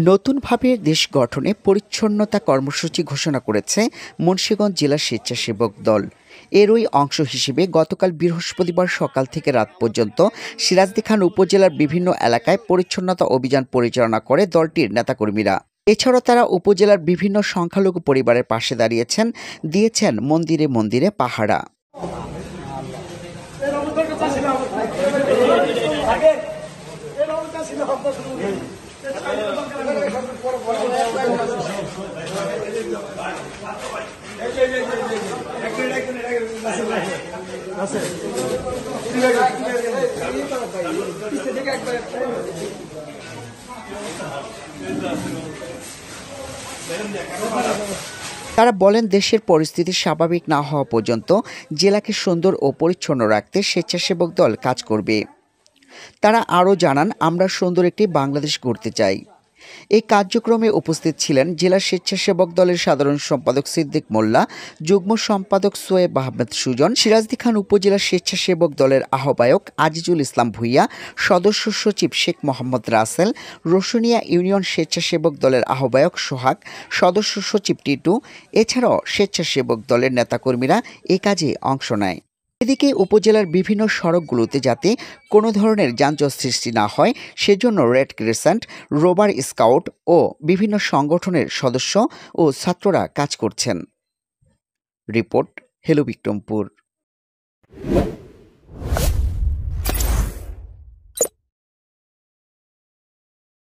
নতুনভাবে দেশ গঠনে পরিচ্ছন্নতা কর্মসূচি ঘোষণা করেছে মুন্সিগঞ্জ জেলা স্বেচ্ছাসেবক দল। এরই অংশ হিসেবে গতকাল বৃহস্পতিবার সকাল থেকে রাত পর্যন্ত সিরাজদিখান উপজেলার বিভিন্ন এলাকায় পরিচ্ছন্নতা অভিযান পরিচালনা করে দলটির নেতাকর্মীরা। এছাড়াও তারা উপজেলার বিভিন্ন সংখ্যালঘু পরিবারের পাশে দাঁড়িয়েছেন, দিয়েছেন মন্দিরে মন্দিরে পাহারা। তারা বলেন, দেশের পরিস্থিতি স্বাভাবিক না হওয়া পর্যন্ত জেলাকে সুন্দর ও পরিচ্ছন্ন রাখতে স্বেচ্ছাসেবক দল কাজ করবে। তারা আরও জানান, আমরা সুন্দর একটি বাংলাদেশ গড়তে চাই। এই কার্যক্রমে উপস্থিত ছিলেন জেলা স্বেচ্ছাসেবক দলের সাধারণ সম্পাদক সিদ্দিক মোল্লা, যুগ্ম সম্পাদক সোয়েব আহমেদ সুজন, সিরাজদিখান উপজেলা স্বেচ্ছাসেবক দলের আহ্বায়ক আজিজুল ইসলাম ভুইয়া, সদস্য সচিব শেখ মোহাম্মদ রাসেল, রসুনিয়া ইউনিয়ন স্বেচ্ছাসেবক দলের আহ্বায়ক সোহাগ, সদস্য সচিব টিটু, এছাড়াও স্বেচ্ছাসেবক দলের নেতাকর্মীরা এ কাজে অংশ নেয়। এদিকে উপজেলার বিভিন্ন সড়কগুলোতে যাতে কোনো ধরনের যানজট সৃষ্টি না হয় সেজন্য রেড ক্রিসেন্ট, রোভার স্কাউট ও বিভিন্ন সংগঠনের সদস্য ও ছাত্ররা কাজ করছেন। Report, hello Bikrampur.